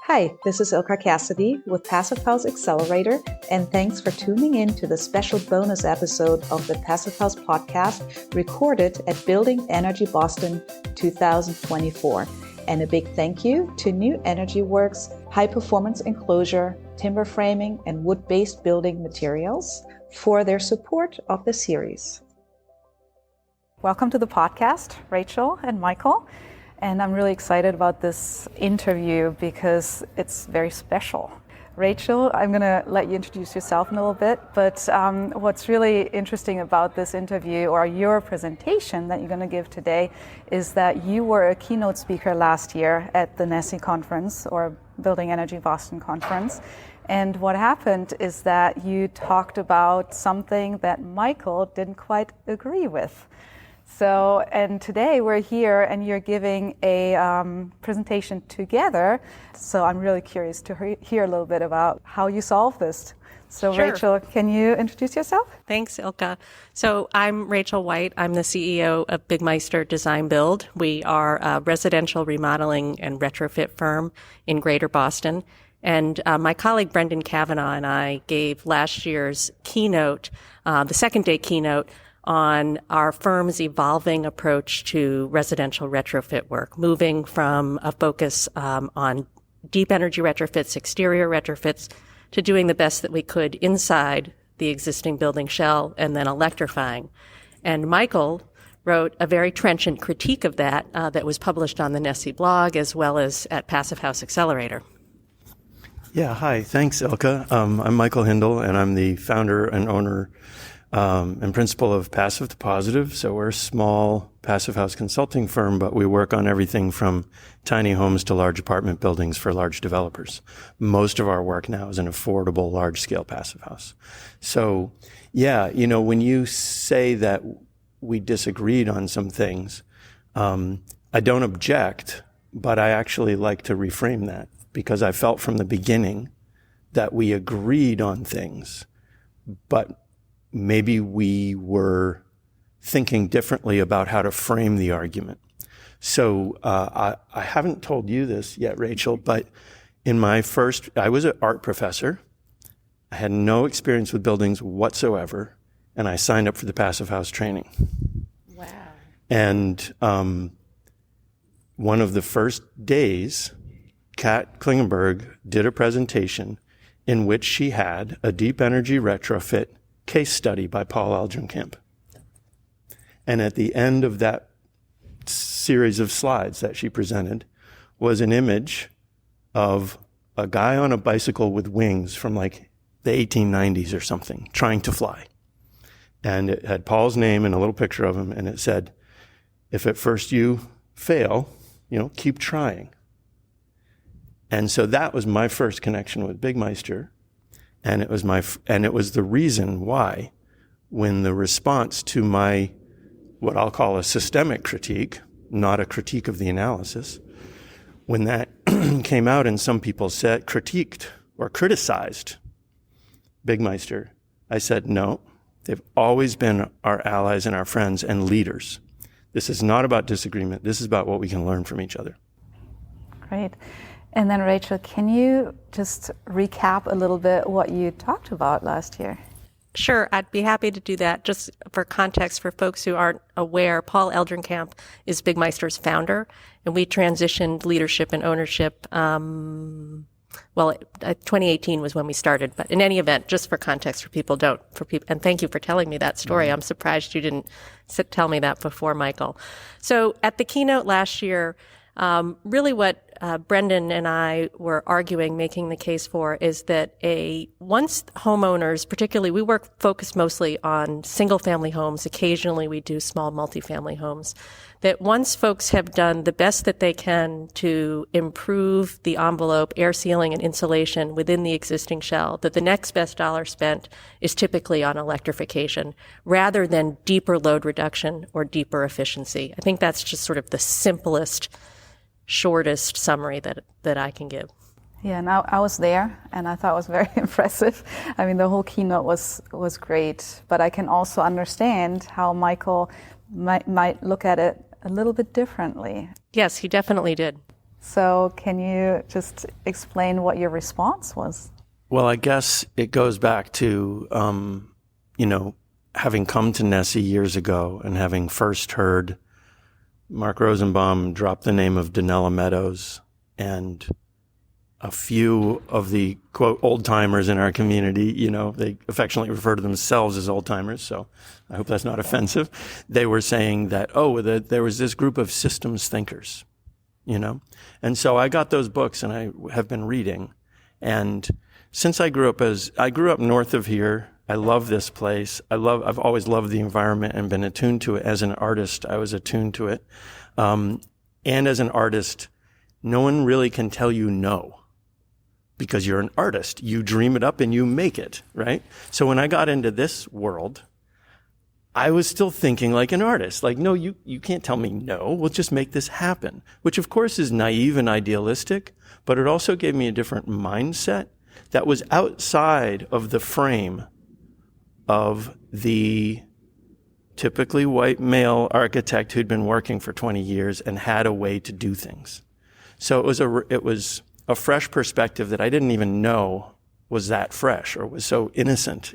Hi, this is Ilka Cassidy with Passive House Accelerator, and thanks for tuning in to the special bonus episode of the Passive House podcast recorded at Building Energy Boston 2024. And a big thank you to New Energy Works, High Performance Enclosure, Timber Framing, and Wood-Based Building Materials for their support of the series. Welcome to the podcast, Rachel and Michael. And I'm really excited about this interview because it's very special. Rachel, I'm going to let you introduce yourself in a little bit, but what's really interesting about this interview or your presentation that you're going to give today is that you were a keynote speaker last year at the NESI conference or Building Energy Boston conference. And what happened is that you talked about something that Michael didn't quite agree with. So, and today we're here and you're giving a presentation together. So I'm really curious to hear a little bit about how you solve this. So sure. Rachel, can you introduce yourself? Thanks, Ilka. So I'm Rachel White. I'm the CEO of Bigmeister Design Build. We are a residential remodeling and retrofit firm in Greater Boston. And my colleague Brendan Kavanaugh and I gave last year's keynote, the second day keynote, on our firm's evolving approach to residential retrofit work, moving from a focus on deep energy retrofits, exterior retrofits, to doing the best that we could inside the existing building shell and then electrifying. And Michael wrote a very trenchant critique of that that was published on the NESI blog as well as at Passive House Accelerator. Yeah, hi. Thanks, Ilka. I'm Michael Hindle, and I'm the founder and owner and principal of Passive to Positive. So we're a small passive house consulting firm, but we work on everything from tiny homes to large apartment buildings for large developers. Most of our work now is an affordable, large-scale passive house. So, yeah, you know, when you say that we disagreed on some things, I don't object, but I actually like to reframe that because I felt from the beginning that we agreed on things, but maybe we were thinking differently about how to frame the argument. So I haven't told you this yet, Rachel, but in my I was an art professor. I had no experience with buildings whatsoever, and I signed up for the Passive House training. Wow. And one of the first days, Kat Klingenberg did a presentation in which she had a deep energy retrofit case study by Paul Eldrenkamp. And at the end of that series of slides that she presented was an image of a guy on a bicycle with wings from like the 1890s or something, trying to fly. And it had Paul's name and a little picture of him, and it said, if at first you fail, keep trying. And so that was my first connection with Bigmeister. And it was the reason why, when the response to my, what I'll call a systemic critique, not a critique of the analysis, when that came out and some people critiqued or criticized Bigmeister, I said, no, they've always been our allies and our friends and leaders. This is not about disagreement. This is about what we can learn from each other. Great. And then, Rachel, can you just recap a little bit what you talked about last year? Sure, I'd be happy to do that. Just for context, for folks who aren't aware, Paul Eldrenkamp is Bigmeister's founder, and we transitioned leadership and ownership. 2018 was when we started. But in any event, just for context, and thank you for telling me that story. Mm-hmm. I'm surprised you didn't tell me that before, Michael. So at the keynote last year, really what Brendan and I were arguing, making the case for, is that once homeowners, particularly we focus mostly on single-family homes. Occasionally we do small multifamily homes. That once folks have done the best that they can to improve the envelope, air sealing, and insulation within the existing shell, that the next best dollar spent is typically on electrification rather than deeper load reduction or deeper efficiency. I think that's just sort of the simplest, shortest summary that I can give. Yeah, and I was there, and I thought it was very impressive. I mean, the whole keynote was great, but I can also understand how Michael might look at it a little bit differently. Yes, he definitely did. So can you just explain what your response was? Well, I guess it goes back to, having come to Nessie years ago and having first heard Mark Rosenbaum drop the name of Donella Meadows, and a few of the, quote, old-timers in our community, they affectionately refer to themselves as old-timers, so I hope that's not offensive. They were saying that, there was this group of systems thinkers, And so I got those books and I have been reading. And since I grew up north of here, I love this place. I've always loved the environment and been attuned to it. As an artist, I was attuned to it. And as an artist, no one really can tell you no, because you're an artist. You dream it up and you make it, right? So when I got into this world, I was still thinking like an artist. Like, no, you can't tell me no. We'll just make this happen, which of course is naive and idealistic, but it also gave me a different mindset that was outside of the frame of the typically white male architect who'd been working for 20 years and had a way to do things. So it was a fresh perspective that I didn't even know was that fresh or was so innocent,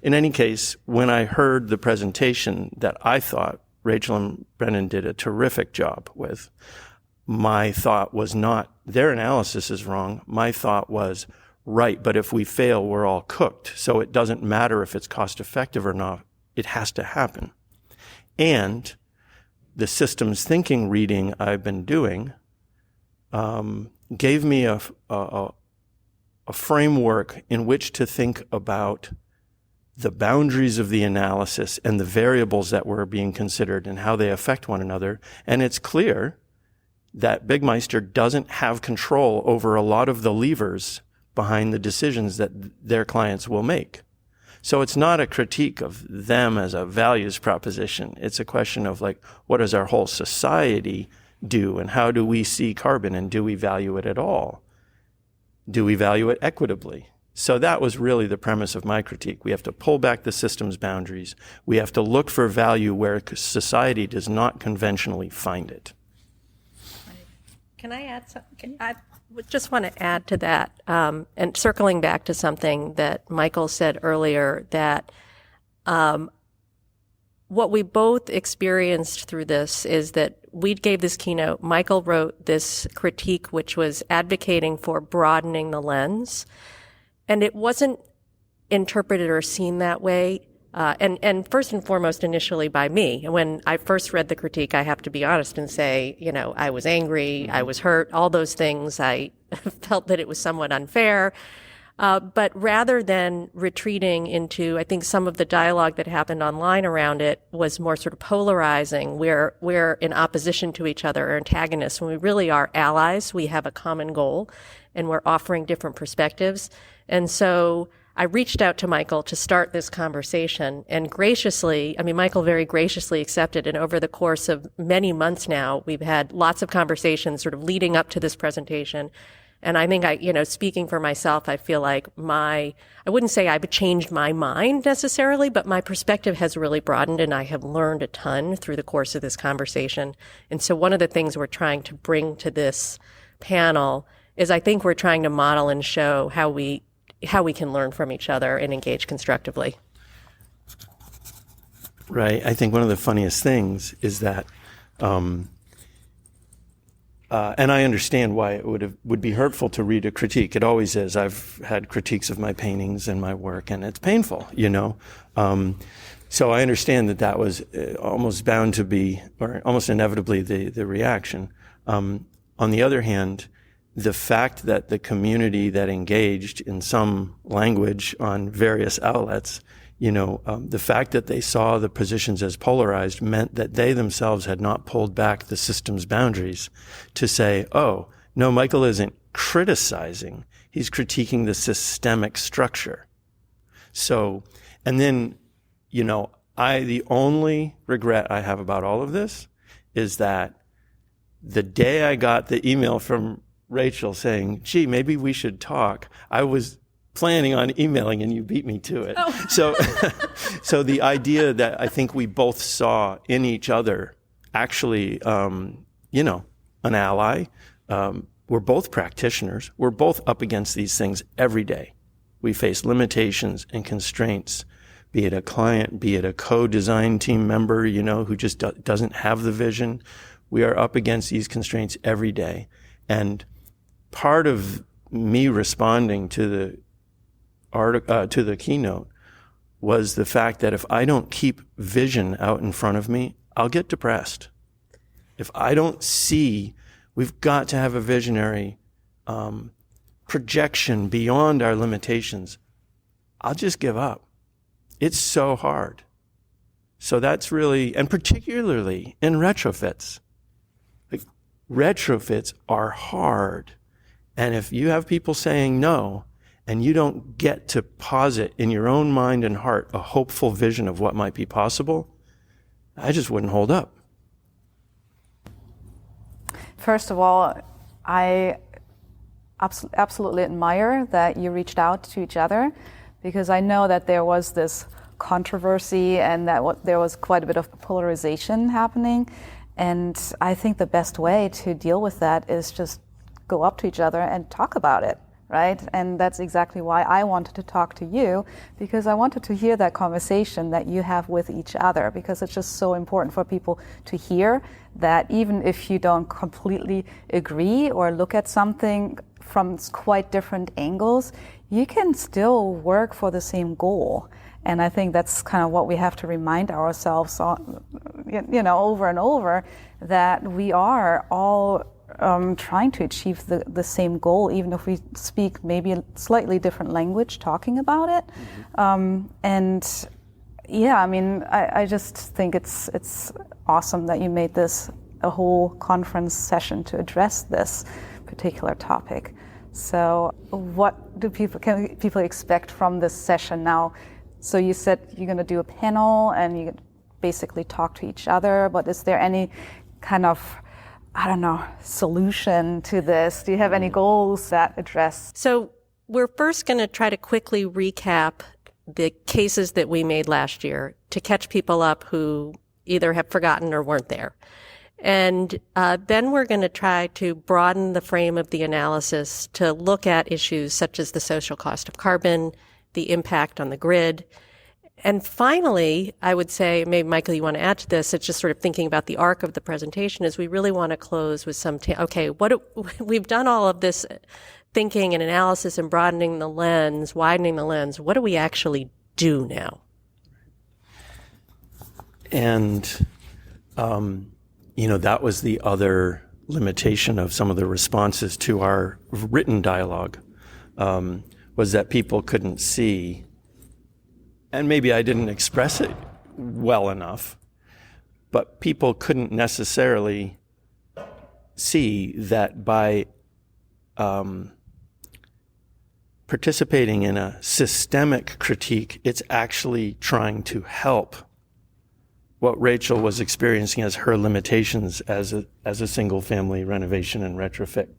In any case, when I heard the presentation that I thought Rachel and Brennan did a terrific job with, my thought was not, their analysis is wrong. My thought was, right, but if we fail, we're all cooked. So it doesn't matter if it's cost effective or not. It has to happen. And the systems thinking reading I've been doing gave me a framework in which to think about the boundaries of the analysis and the variables that were being considered and how they affect one another. And it's clear that Bigmeister doesn't have control over a lot of the levers behind the decisions that their clients will make. So it's not a critique of them as a values proposition. It's a question of like, what does our whole society do and how do we see carbon and do we value it at all? Do we value it equitably? So that was really the premise of my critique. We have to pull back the system's boundaries. We have to look for value where society does not conventionally find it. Can I add something? I just want to add to that, and circling back to something that Michael said earlier, that what we both experienced through this is that we gave this keynote. Michael wrote this critique, which was advocating for broadening the lens. And it wasn't interpreted or seen that way. And first and foremost, initially by me. When I first read the critique, I have to be honest and say, I was angry, I was hurt, all those things. I felt that it was somewhat unfair. But rather than retreating into, I think some of the dialogue that happened online around it was more sort of polarizing, where we're in opposition to each other or antagonists, when we really are allies. We have a common goal and we're offering different perspectives. And so I reached out to Michael to start this conversation, and Michael very graciously accepted. And over the course of many months now, we've had lots of conversations sort of leading up to this presentation. And I think speaking for myself, I feel like I wouldn't say I've changed my mind necessarily, but my perspective has really broadened and I have learned a ton through the course of this conversation. And so one of the things we're trying to bring to this panel is I think we're trying to model and show how we can learn from each other and engage constructively. Right. I think one of the funniest things is that, and I understand why it would be hurtful to read a critique. It always is. I've had critiques of my paintings and my work, and it's painful, So I understand that was almost bound to be, or almost inevitably, the reaction. On the other hand, the fact that the community that engaged in some language on various outlets, the fact that they saw the positions as polarized meant that they themselves had not pulled back the system's boundaries to say, oh, no, Michael isn't criticizing, he's critiquing the systemic structure. So, and then, the only regret I have about all of this is that the day I got the email from Rachel saying, gee, maybe we should talk, I was planning on emailing and you beat me to it. Oh. So the idea that I think we both saw in each other actually, an ally. We're both practitioners. We're both up against these things every day. We face limitations and constraints, be it a client, be it a co-design team member, who just doesn't have the vision. We are up against these constraints every day. And part of me responding to the keynote was the fact that if I don't keep vision out in front of me, I'll get depressed. If I don't see, we've got to have a visionary projection beyond our limitations, I'll just give up. It's so hard. So that's really, and particularly in retrofits. Like, retrofits are hard. And if you have people saying no, and you don't get to posit in your own mind and heart a hopeful vision of what might be possible, I just wouldn't hold up. First of all, I absolutely admire that you reached out to each other, because I know that there was this controversy and that there was quite a bit of polarization happening. And I think the best way to deal with that is just go up to each other and talk about it. Right? And that's exactly why I wanted to talk to you, because I wanted to hear that conversation that you have with each other, because it's just so important for people to hear that even if you don't completely agree or look at something from quite different angles, you can still work for the same goal. And I think that's kind of what we have to remind ourselves, over and over, that we are all trying to achieve the same goal, even if we speak maybe a slightly different language talking about it. I just think it's awesome that you made this a whole conference session to address this particular topic. So what can people expect from this session now? So you said you're going to do a panel and you basically talk to each other, but is there any kind of solution to this? Do you have any goals that address? So we're first going to try to quickly recap the cases that we made last year to catch people up who either have forgotten or weren't there. And then we're going to try to broaden the frame of the analysis to look at issues such as the social cost of carbon, the impact on the grid. And finally, I would say, maybe Michael, you want to add to this, it's just sort of thinking about the arc of the presentation, is we really want to close with we've done all of this thinking and analysis and broadening the lens, widening the lens. What do we actually do now? And, that was the other limitation of some of the responses to our written dialogue, was that people couldn't see. And maybe I didn't express it well enough, but people couldn't necessarily see that by participating in a systemic critique, it's actually trying to help what Rachel was experiencing as her limitations as a single family renovation and retrofit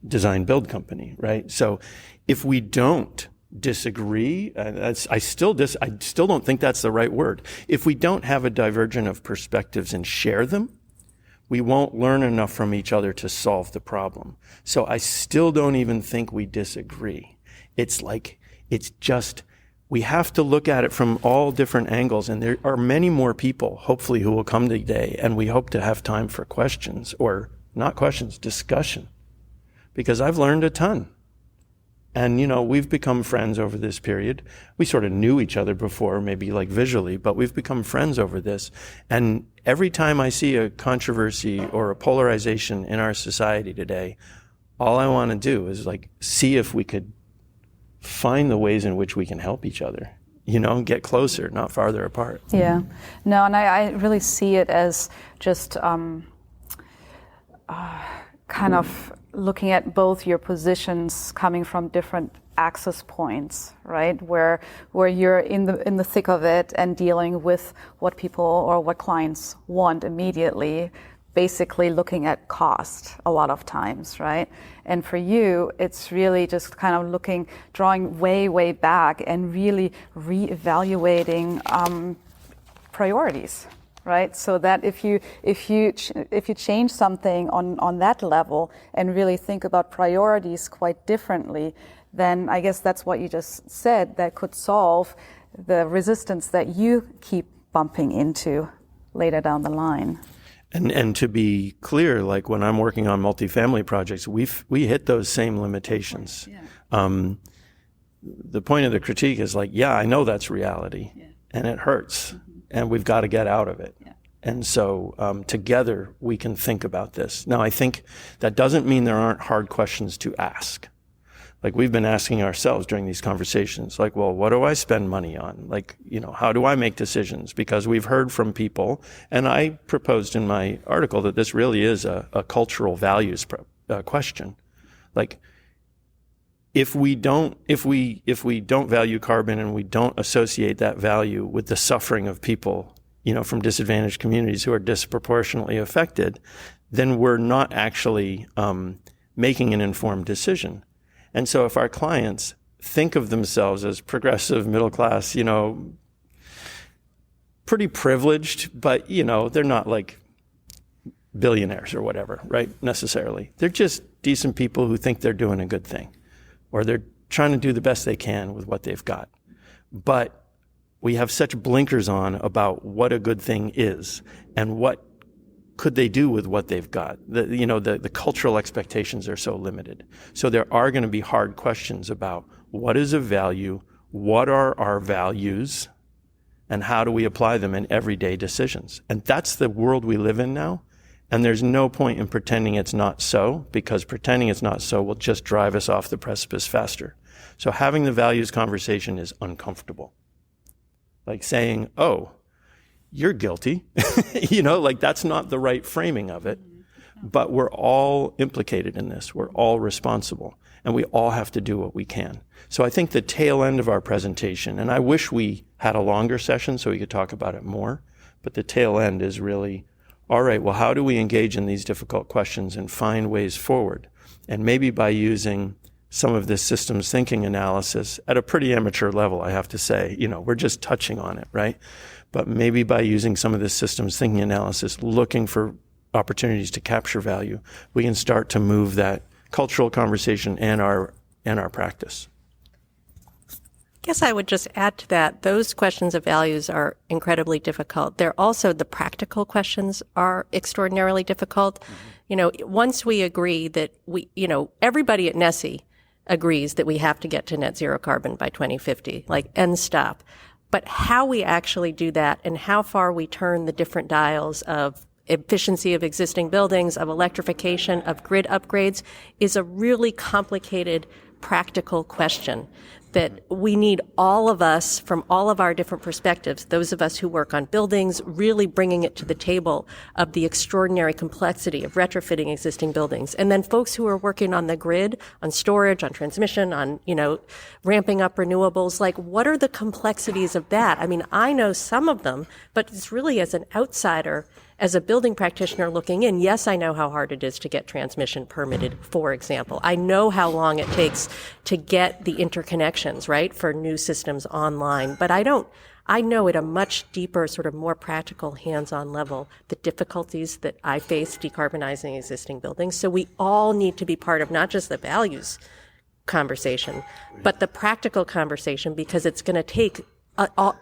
design build company, right? So if we don't disagree, I still don't think that's the right word. If we don't have a divergence of perspectives and share them, we won't learn enough from each other to solve the problem. So I still don't even think we disagree. We have to look at it from all different angles, and there are many more people, hopefully, who will come today, and we hope to have time for questions, or not questions, discussion, because I've learned a ton. And, we've become friends over this period. We sort of knew each other before, maybe like visually, but we've become friends over this. And every time I see a controversy or a polarization in our society today, all I want to do is see if we could find the ways in which we can help each other, get closer, not farther apart. Yeah. No, and I really see it as just kind of looking at both your positions coming from different access points, right? Where you're in the thick of it and dealing with what people or what clients want immediately, basically looking at cost a lot of times, right? And for you, it's really just kind of drawing way, way back and really reevaluating priorities, right? So that if you change something on that level and really think about priorities quite differently, then I guess that's what you just said, that could solve the resistance that you keep bumping into later down the line. And to be clear, like when I'm working on multifamily projects, we hit those same limitations. Yeah. The point of the critique is like, yeah, I know that's reality, and it hurts, and we've got to get out of it. Yeah. And so together we can think about this. Now, I think that doesn't mean there aren't hard questions to ask. Like we've been asking ourselves during these conversations, like, well, what do I spend money on? Like, how do I make decisions? Because we've heard from people, and I proposed in my article that this really is a cultural values question. Like, if we don't value carbon and we don't associate that value with the suffering of people, from disadvantaged communities who are disproportionately affected, then we're not actually making an informed decision. And so if our clients think of themselves as progressive, middle class, pretty privileged, but, they're not like billionaires or whatever, right, necessarily. They're just decent people who think they're doing a good thing, or they're trying to do the best they can with what they've got. But we have such blinkers on about what a good thing is and what could they do with what they've got? The cultural expectations are so limited. So there are going to be hard questions about what is of value, what are our values, and how do we apply them in everyday decisions? And that's the world we live in now. And there's no point in pretending it's not so, because pretending it's not so will just drive us off the precipice faster. So having the values conversation is uncomfortable. Like saying, oh, you're guilty, that's not the right framing of it, but we're all implicated in this. We're all responsible, and we all have to do what we can. So I think the tail end of our presentation, and I wish we had a longer session so we could talk about it more, but the tail end is really, all right, well, how do we engage in these difficult questions and find ways forward? And maybe by using some of this systems thinking analysis at a pretty amateur level, I have to say, we're just touching on it, right? But maybe by using some of this systems thinking analysis, looking for opportunities to capture value, we can start to move that cultural conversation and our practice. I guess I would just add to that, those questions of values are incredibly difficult. They're also, the practical questions are extraordinarily difficult. Mm-hmm. Once we agree that everybody at NESE agrees that we have to get to net zero carbon by 2050, end stop. But how we actually do that and how far we turn the different dials of efficiency of existing buildings, of electrification, of grid upgrades is a really complicated, practical question that we need all of us from all of our different perspectives, those of us who work on buildings, really bringing it to the table of the extraordinary complexity of retrofitting existing buildings. And then folks who are working on the grid, on storage, on transmission, on, ramping up renewables, what are the complexities of that? I mean, I know some of them, but it's really as an outsider, as a building practitioner looking in, yes, I know how hard it is to get transmission permitted, for example. I know how long it takes to get the interconnections, right, for new systems online. But I know at a much deeper, sort of more practical, hands-on level, the difficulties that I face decarbonizing existing buildings. So we all need to be part of not just the values conversation, but the practical conversation, because it's going to take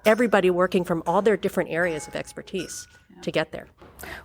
everybody working from all their different areas of expertise to get there.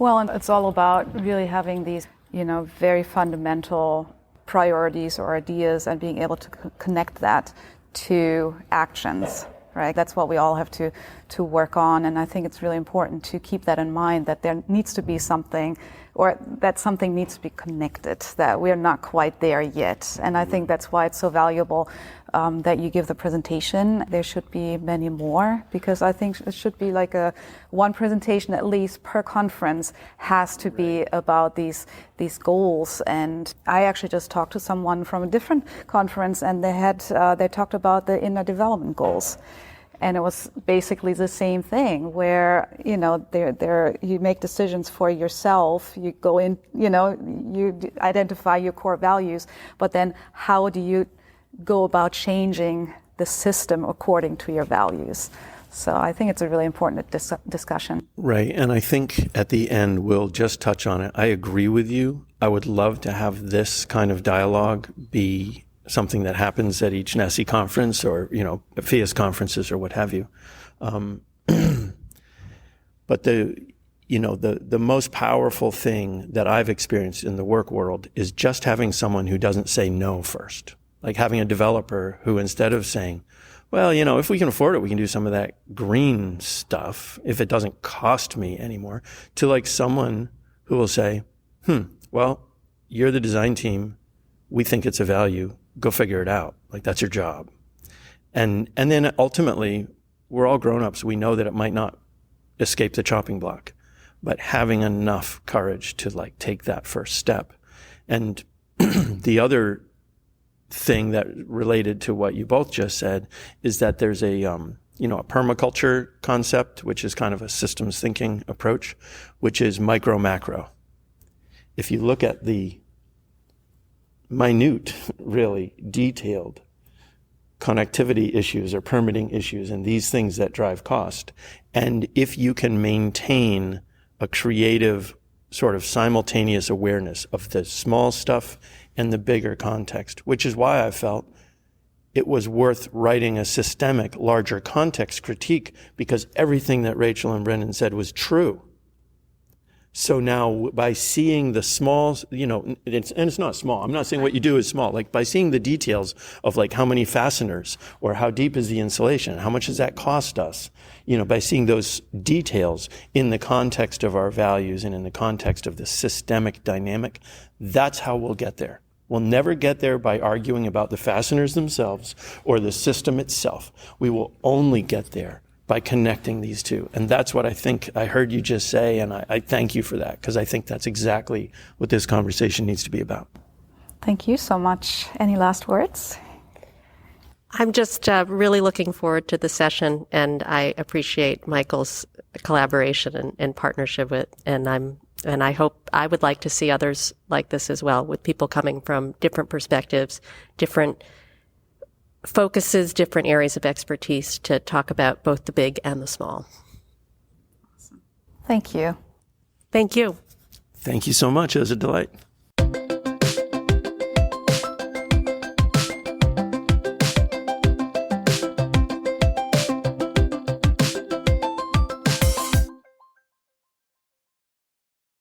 Well, and it's all about really having these, very fundamental priorities or ideas and being able to connect that to actions, right? That's what we all have to work on. And I think it's really important to keep that in mind, that there needs to be something, or that something needs to be connected, that we're not quite there yet. And I think that's why it's so valuable that you give the presentation. There should be many more, because I think it should be like one presentation at least per conference has to be about these goals. And I actually just talked to someone from a different conference, and they talked about the inner development goals. And it was basically the same thing, where, you make decisions for yourself, you go in, you identify your core values, but then how do you go about changing the system according to your values? So I think it's a really important discussion. Right. And I think at the end, we'll just touch on it. I agree with you. I would love to have this kind of dialogue be something that happens at each NESI conference or, FIAS conferences or what have you. But the most powerful thing that I've experienced in the work world is just having someone who doesn't say no first. Like having a developer who, instead of saying, well, if we can afford it, we can do some of that green stuff if it doesn't cost me anymore, to like someone who will say, well, you're the design team. We think it's a value. Go figure it out. Like, that's your job. And then ultimately, we're all grown-ups. We know that it might not escape the chopping block, but having enough courage to like take that first step. And the other thing that related to what you both just said is that there's a permaculture concept, which is kind of a systems thinking approach, which is micro macro. If you look at the minute, really detailed connectivity issues or permitting issues and these things that drive cost, and if you can maintain a creative sort of simultaneous awareness of the small stuff and the bigger context, which is why I felt it was worth writing a systemic, larger context critique, because everything that Rachel and Brendan said was true. So now by seeing the small, it's not small. I'm not saying what you do is small. Like by seeing the details of like how many fasteners or how deep is the insulation, how much does that cost us? By seeing those details in the context of our values and in the context of the systemic dynamic, that's how we'll get there. We'll never get there by arguing about the fasteners themselves or the system itself. We will only get there by connecting these two. And that's what I think I heard you just say, and I thank you for that, because I think that's exactly what this conversation needs to be about. Thank you so much. Any last words? I'm just really looking forward to the session, and I appreciate Michael's collaboration and partnership and I would like to see others like this as well, with people coming from different perspectives, different focuses, different areas of expertise to talk about both the big and the small. Thank you. Thank you. Thank you so much. It was a delight.